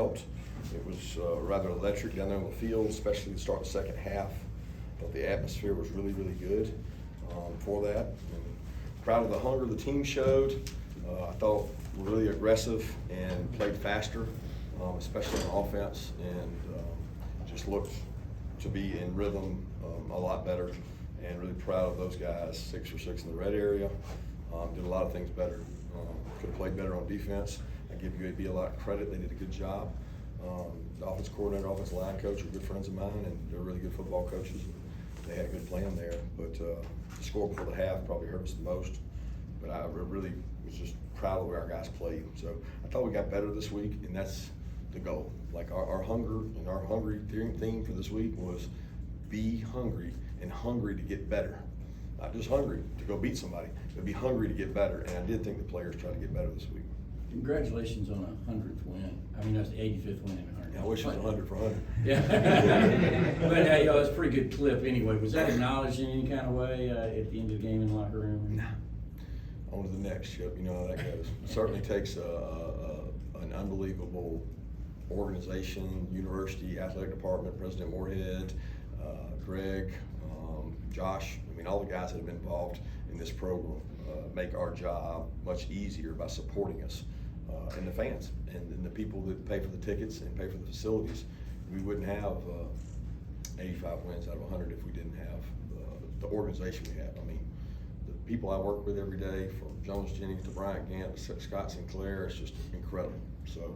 helped. It was rather electric down there on the field, especially to start the second half. I thought the atmosphere was really, really good for that. And proud of the hunger the team showed. I thought we're really aggressive and played faster, especially on offense, and just looked to be in rhythm a lot better. And really proud of those guys, 6 for 6 in the red area. Did a lot of things better. Could have played better on defense. I give UAB a lot of credit. They did a good job. The offense coordinator, offensive line coach are good friends of mine, and they're really good football coaches. They had a good plan there, but the score before the half probably hurt us the most. But I really was just proud of the way our guys played. So I thought we got better this week, and that's the goal. Like our hunger and our hungry theme for this week was be hungry and hungry to get better. Not just hungry to go beat somebody, but be hungry to get better. And I did think the players tried to get better this week. Congratulations on a 100th win. I mean, that's the 85th win in 100. Yeah, I wish it was 100 for 100. Yeah. But hey, it's a pretty good clip anyway. Was that acknowledged in any kind of way at the end of the game in the locker room? Nah. On to the next, Chip. You know how that goes. It certainly takes an unbelievable organization, university, athletic department, President Moorhead, Greg, Josh. I mean, all the guys that have been involved in this program make our job much easier by supporting us. And the fans and the people that pay for the tickets and pay for the facilities. We wouldn't have 85 wins out of 100 if we didn't have the organization we have. I mean, the people I work with every day, from Jones Jennings to Bryant Gant to Scott Sinclair, it's just incredible. So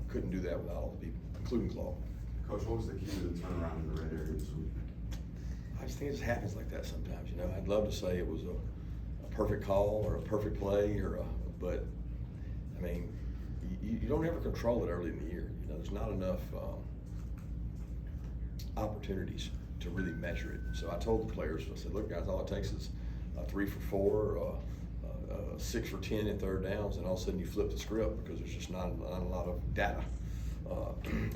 couldn't do that without all the people, including Claude. Coach, what was the key to the turnaround in the red area this week? I just think it just happens like that sometimes. You know, I'd love to say it was a perfect call or a perfect play, but I mean, you don't ever control it early in the year. You know, there's not enough opportunities to really measure it. So I told the players, I said, look, guys, all it takes is 3 for 4, 6 for 10 in third downs, and all of a sudden you flip the script because there's just not a lot of data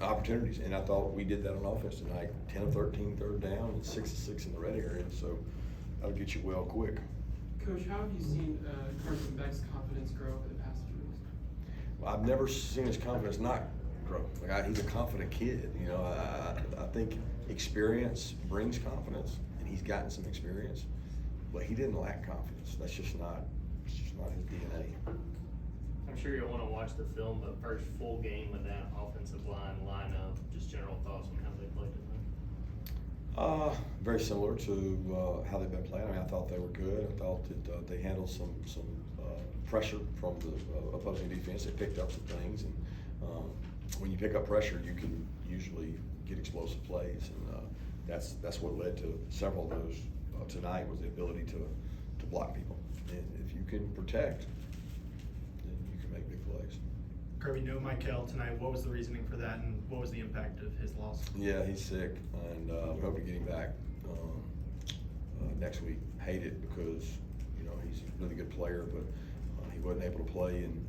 opportunities. And I thought we did that on offense tonight. 10 of 13 third down and 6 of 6 in the red area. So that'll get you well quick. Coach, how have you seen Carson Beck's confidence grow over the past few weeks? Well, I've never seen his confidence not grow. Like he's a confident kid. You know, I think experience brings confidence, and he's gotten some experience, but he didn't lack confidence. That's just not his DNA. I'm sure you'll want to watch the film, but first full game with that offensive line lineup, just general thoughts on how they played tonight. Very similar to how they've been playing. I mean, I thought they were good. I thought that they handled some pressure from the opposing defense. They picked up some things, and when you pick up pressure, you can usually get explosive plays, and that's what led to several of those tonight, was the ability to block people. And if you can protect, then you can make big plays. Kirby, no Michael tonight. What was the reasoning for that, and what was the impact of his loss? Yeah, he's sick, and we hope to get him back next week. Hate it because, you know, he's a really good player, but he wasn't able to play, and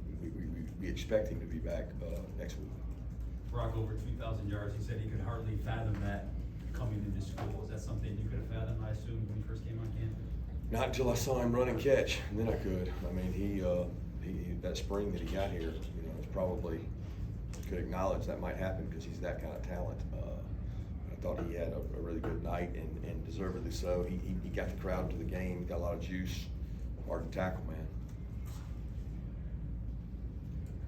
we expect him to be back next week. Brock, over 2,000 yards. He said he could hardly fathom that coming into school. Is that something you could have fathomed, I assume, when you first came on campus? Not until I saw him run and catch, and then I could. I mean, he that spring that he got here, you know, it's probably could acknowledge that might happen because he's that kind of talent. I thought he had a really good night, and deservedly so. He got the crowd into the game, got a lot of juice, hard to tackle, man.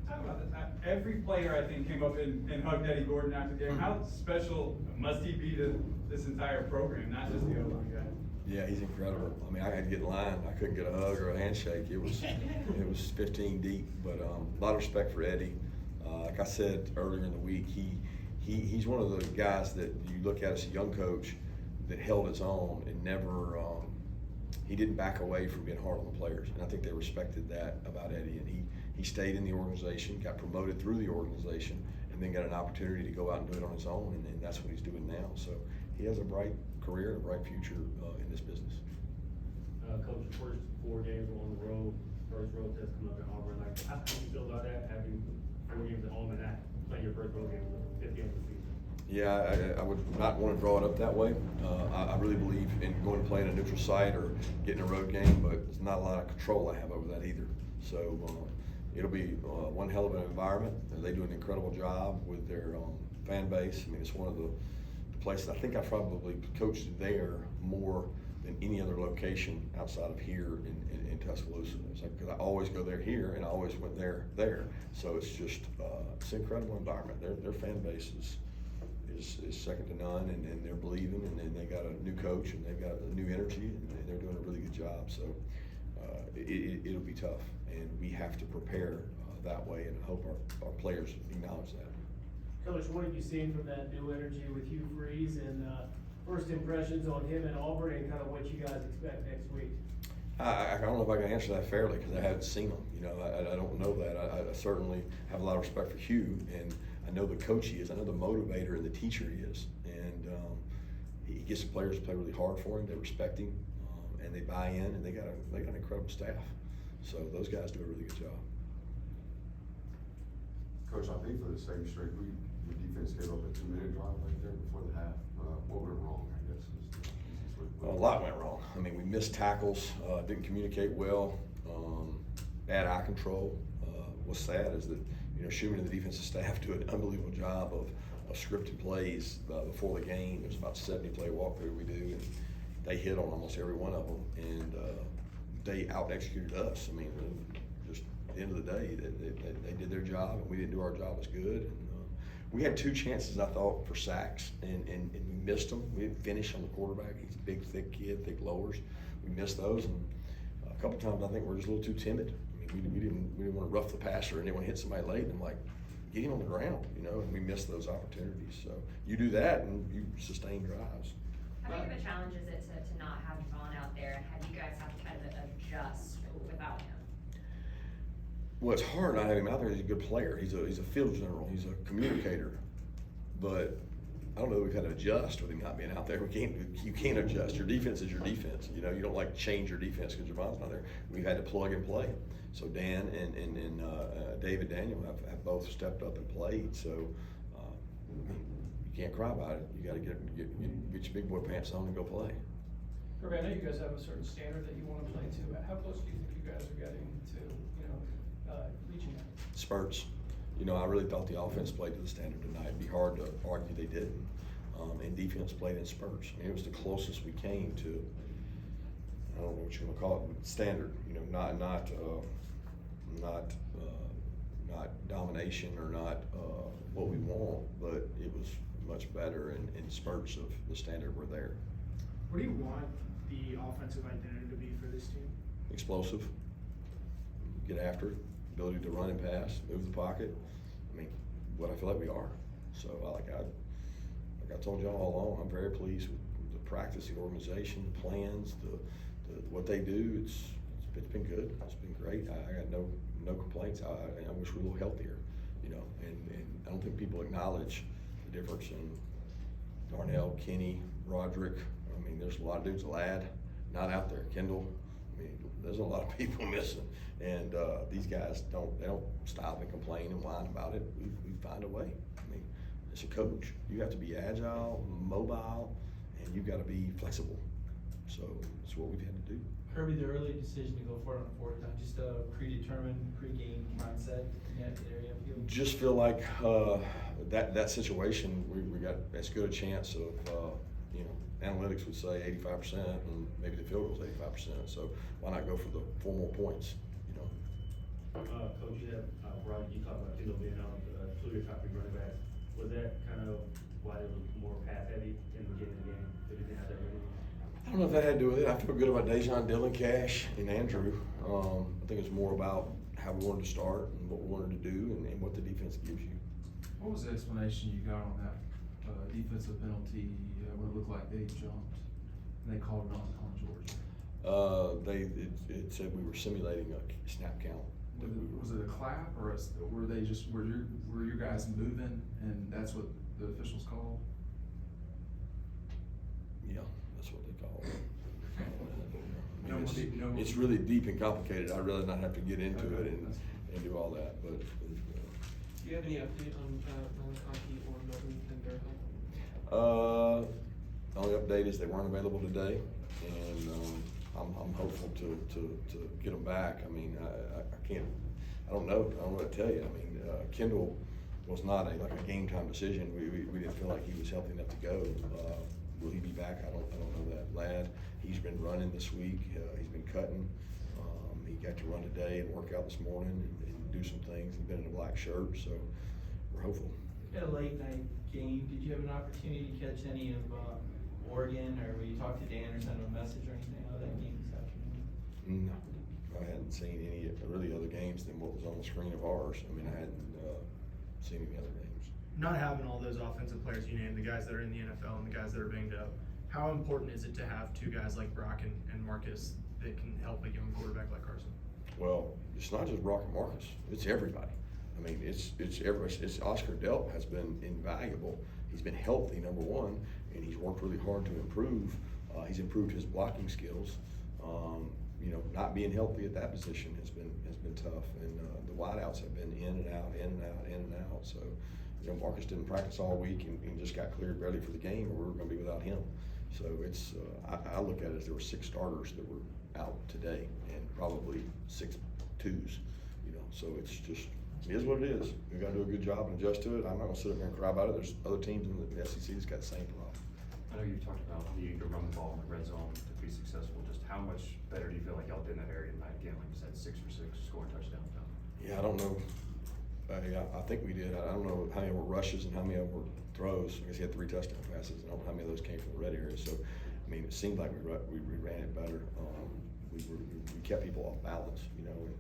Talk about this. Every player, I think, came up and hugged Eddie Gordon after the game. How special must he be to this entire program, not just the O-line guy? Yeah, he's incredible. I mean, I had to get in line. I couldn't get a hug or a handshake. It was 15 deep, but a lot of respect for Eddie. Like I said earlier in the week, he's one of the guys that you look at as a young coach that held his own and never he didn't back away from being hard on the players, and I think they respected that about Eddie. And he stayed in the organization, got promoted through the organization, and then got an opportunity to go out and do it on his own, and that's what he's doing now. So he has a bright career and a bright future in this business. Coach, the first 4 games were on the road, first road test coming up in Auburn. Like, how do you feel about that, having 4 games at home and that playing your first road game with 50 of the season? Yeah, I would not want to draw it up that way. I really believe in going to play in a neutral site or getting a road game, but there's not a lot of control I have over that either. So it'll be one hell of an environment. They do an incredible job with their fan base. I mean, it's one of the places, I think I probably coached there more than any other location outside of here in Tuscaloosa. It's like, because I always go there here, and I always went there. So it's just, it's an incredible environment. Their fan base is second to none, and they're believing, and they got a new coach, and they've got a new energy, and they're doing a really good job. So it'll be tough, and we have to prepare that way, and I hope our players acknowledge that. Coach, what have you seen from that new energy with Hugh Freeze, and first impressions on him and Auburn, and kind of what you guys expect next week? I don't know if I can answer that fairly, because I haven't seen him. You know, I don't know that. I certainly have a lot of respect for Hugh, and I know the coach he is. I know the motivator and the teacher he is, and he gets the players to play really hard for him. They respect him, and they buy in, and they got an incredible staff. So those guys do a really good job. Coach, I think for the second straight week, the defense gave up a 2-minute drive right there before the half. What went wrong, I guess, is the easiest way to put it. A lot went wrong. I mean, we missed tackles, didn't communicate well, bad eye control. What's sad is that, you know, Schumann and the defensive staff do an unbelievable job of scripted plays before the game. There's about 70 play walkthrough we do, and they hit on almost every one of them, and they out-executed us. I mean, just at the end of the day, they did their job, and we didn't do our job as good. And, we had 2 chances, I thought, for sacks, and we missed them. We didn't finish on the quarterback. He's a big, thick kid, thick lowers. We missed those, and a couple times I think we're just a little too timid. I mean, we didn't want to rough the passer, and then when hit somebody late, and I'm like, get him on the ground, you know, and we missed those opportunities. So you do that, and you sustain drives. How big of a challenge is it to not have Vaughn out there, and have you guys have to kind of adjust without him? Well, it's hard not having him out there. He's a good player. He's a field general. He's a communicator. But I don't know that we've had to adjust with him not being out there. You can't adjust. Your defense is your defense. You know, you don't like change your defense because Javon's not there. We've had to plug and play. So Dan and David Daniel have both stepped up and played. So you can't cry about it. You got to get your big boy pants on and go play. Kirby, I know you guys have a certain standard that you want to play to. How close do you think you guys are getting to, reaching that? Spurts. You know, I really thought the offense played to the standard tonight. It'd be hard to argue they didn't. And defense played in spurts. I mean, it was the closest we came to, I don't know what you want to call it, standard. You know, not domination or not what we want, but it was much better in spurts of the standard we're there. What do you want the offensive identity to be for this team? Explosive, get after it, ability to run and pass, move the pocket. I mean, what I feel like we are. So like I told y'all all along, I'm very pleased with the practice, the organization, the plans, the what they do. It's been good. It's been great. I got no complaints. I wish we were a little healthier, you know. And I don't think people acknowledge the difference in Darnell, Kenny, Roderick. I mean, there's a lot of dudes. Ladd, not out there. Kendall. I mean, there's a lot of people missing, and these guys don't stop and complain and whine about it. We find a way. I mean, as a coach, you have to be agile, mobile, and you've got to be flexible. So it's what we've had to do. Kirby, the early decision to go for it on 4th down, just a predetermined pre-game mindset in that area of field? Just feel like that situation, we got as good a chance of, analytics would say 85%, and maybe the field goal's 85%. So why not go for the 4 more points? You know. Coach, you have Brian, you talked about Kendall being out, 2 of your top 3 running backs. Was that kind of why it was more pass heavy in the beginning of the game? They didn't have that ready? I don't know if that had to do with it. I feel good about Dejon, Dylan, Cash, and Andrew. I think it's more about how we wanted to start and what we wanted to do and what the defense gives you. What was the explanation you got on that defensive penalty when it looked like they jumped and they called it on Georgia? It said we were simulating a snap count. Was it a clap or were they just were your guys moving and that's what the officials called? Yeah, that's what they call it. No, it's really deep and complicated. I'd rather not have to get into it and do all that. But Do you have any update on Malakaki or Melvin Penderhill? The only update is they weren't available today, and I'm hopeful to get them back. I mean, I don't know what to tell you. I mean, Kendall was not like a game time decision. We didn't feel like he was healthy enough to go. Will he be back? I don't know that. Lad, he's been running this week. He's been cutting. He got to run today and work out this morning and do some things. He's been in a black shirt, so we're hopeful. You had a late night game. Did you have an opportunity to catch any of Oregon, or will you talk to Dan or send him a message or anything out of that game this afternoon? No, I hadn't seen any really other games than what was on the screen of ours. I mean, I hadn't seen any other games. Not having all those offensive players you named, the guys that are in the NFL and the guys that are banged up, how important is it to have two guys like Brock and Marcus that can help a young quarterback like Carson? Well, it's not just Brock and Marcus, it's everybody. I mean, it's everybody. It's Oscar Delp has been invaluable. He's been healthy, number one, and he's worked really hard to improve. He's improved his blocking skills. You know, not being healthy at that position has been tough, and the wideouts have been in and out, in and out, in and out. So, you know, Marcus didn't practice all week and just got cleared barely for the game, or we were going to be without him. So it's I look at it as there were 6 starters that were out today, and probably 6 twos. You know, so it's just. It is what it is. We've got to do a good job and adjust to it. I'm not going to sit up here and cry about it. There's other teams in the SEC that's got the same problem. I know you've talked about needing to run the ball in the red zone to be successful. Just how much better do you feel like y'all did in that area tonight? Again, like you said, 6 for 6 scoring touchdowns now. Yeah, I don't know. I think we did. I don't know how many were rushes and how many of them were throws. I guess he had 3 touchdown passes. I don't know how many of those came from the red area. So, I mean, it seemed like we ran it better. We kept people off balance, you know. And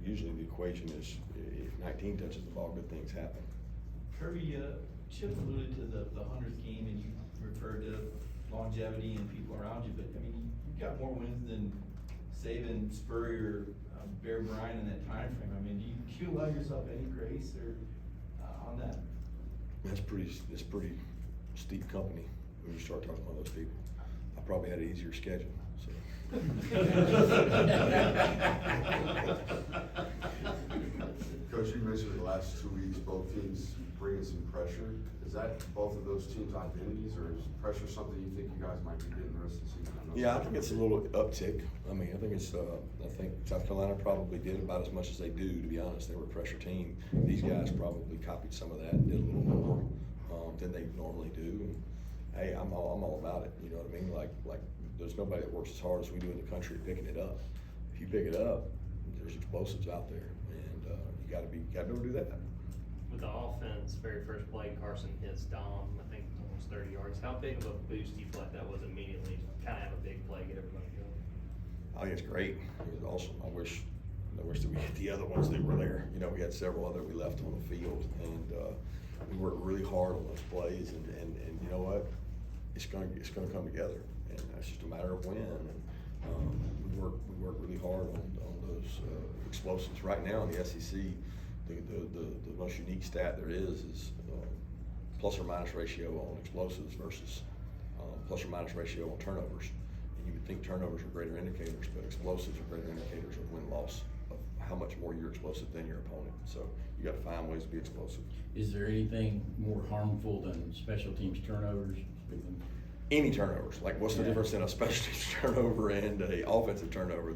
usually the equation is if 19 touches the ball, good things happen. Kirby, Chip alluded to the 100th game, and you referred to longevity and people around you, but I mean, you've got more wins than Saban, Spurrier, Bear Bryant in that time frame. I mean, do you allow yourself any grace or on that? It's pretty steep company when you start talking about those people. I probably had an easier schedule. So. Coach, you mentioned the last 2 weeks, both teams bringing some pressure. Is that both of those teams' identities, or is pressure something you think you guys might be getting the rest of the season? Yeah, I think it's a little uptick. I mean, I think South Carolina probably did about as much as they do, to be honest. They were a pressure team. These guys probably copied some of that and did a little more than they normally do. And, hey, I'm all about it. You know what I mean? Like there's nobody that works as hard as we do in the country picking it up. If you pick it up, there's explosives out there, and you got to be able to do that. With the offense, very first play, Carson hits Dom, I think almost 30 yards. How big of a boost do you feel like that was immediately? Kind of have a big play, get everybody going. I think it's great. It was awesome. I wish that we had the other ones that were there. You know, we had several other we left on the field, and we worked really hard on those plays. And you know what? It's gonna come together, and it's just a matter of when. And we work really hard on those explosives. Right now in the SEC, the most unique stat there is plus or minus ratio on explosives versus plus or minus ratio on turnovers. And you would think turnovers are greater indicators, but explosives are greater indicators of win-loss, of how much more you're explosive than your opponent. So you got to find ways to be explosive. Is there anything more harmful than special teams turnovers? Any turnovers, like what's the difference in a special teams turnover and a offensive turnover?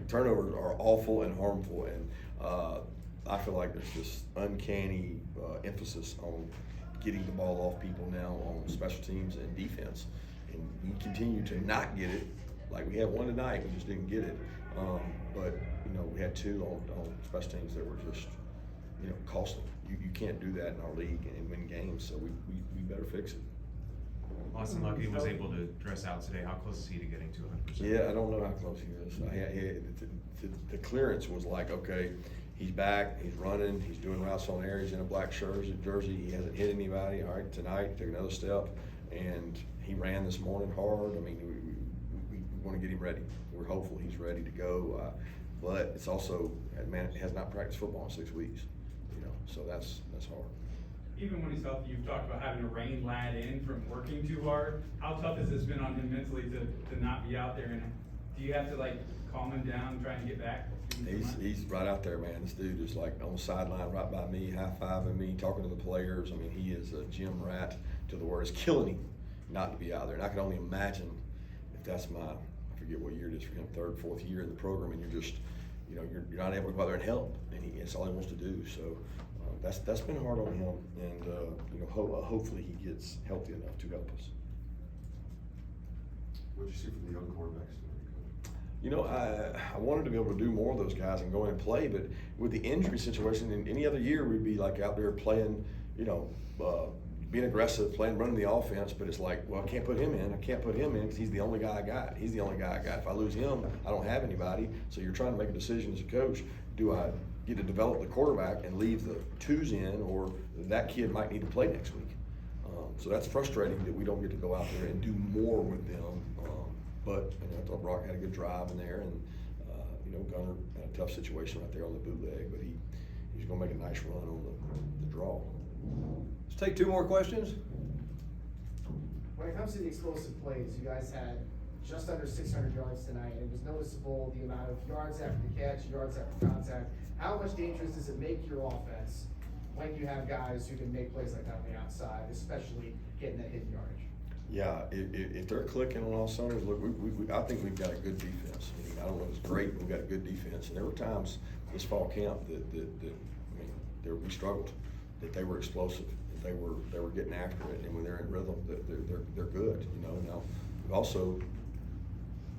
Turnovers are awful and harmful, and I feel like there's this uncanny emphasis on getting the ball off people now on special teams and defense, and we continue to not get it. Like we had one tonight, we just didn't get it. But you know, we had 2 on special teams that were just costly. You can't do that in our league and win games, so we better fix it. Austin Luckey was able to dress out today. How close is he to getting to 100%? Yeah, I don't know how close he is. The clearance was like, okay, he's back, he's running, he's doing routes on air, he's in a black jersey, he hasn't hit anybody. All right, tonight, took another step, and he ran this morning hard. I mean, we want to get him ready. We're hopeful he's ready to go, but it's also, man, has not practiced football in 6 weeks, so that's hard. Even when he's healthy, you've talked about having to rein Lad in from working too hard. How tough has this been on him mentally to not be out there? And do you have to calm him down and try and get back? He's right out there, man. This dude is on the sideline right by me, high-fiving me, talking to the players. I mean, he is a gym rat to the word. It's killing him not to be out there. And I can only imagine if that's I forget what year it is for him, 3rd, 4th year in the program, and you're just, you know, you're not able to go out there and help, and it's all he wants to do, so, that's been hard on him, and, you know, hopefully he gets healthy enough to help us. What'd you see from the young quarterbacks tonight, Coach? You know, I wanted to be able to do more of those guys and go in and play, but with the injury situation, in any other year, we'd be like out there playing, you know, being aggressive, running the offense, but it's like, well, I can't put him in because he's the only guy I got. He's the only guy I got. If I lose him, I don't have anybody. So you're trying to make a decision as a coach. Do I get to develop the quarterback and leave the twos in, or that kid might need to play next week? So that's frustrating that we don't get to go out there and do more with them. But you know, I thought Brock had a good drive in there, and you know, Gunner had a tough situation right there on the bootleg, but he's going to make a nice run on the draw. Let's take two more questions. When it comes to the explosive plays, you guys had just under 600 yards tonight, and it was noticeable the amount of yards after the catch, yards after contact. How much dangerous does it make your offense when you have guys who can make plays like that on the outside, especially getting that hidden yardage? Yeah, if they're clicking on all cylinders, look, I think we've got a good defense. I mean, I don't know if it's great, but we've got a good defense. And there were times this fall camp that I mean, we struggled, that they were explosive, that they were getting after it, and when they're in rhythm, they're good. You know, now we've also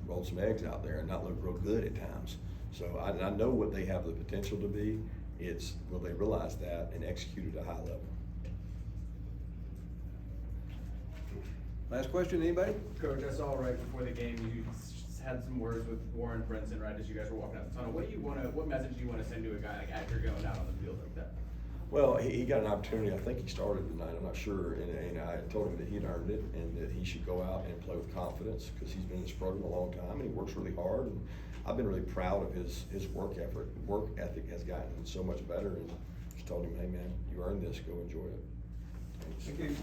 rolled some eggs out there and not looked real good at times. So I know what they have the potential to be. It's will they realize that and execute at a high level. Last question, anybody? Coach, I saw right before the game, you had some words with Warren Brinson right as you guys were walking out the tunnel. What message do you want to send to a guy like after going out on the field like that? Well, he got an opportunity. I think he started tonight. I'm not sure, and I told him that he'd earned it and that he should go out and play with confidence because he's been in this program a long time and he works really hard. And I've been really proud of his work effort. Work ethic has gotten so much better. And just told him, hey man, you earned this. Go enjoy it. Thanks. Thank you.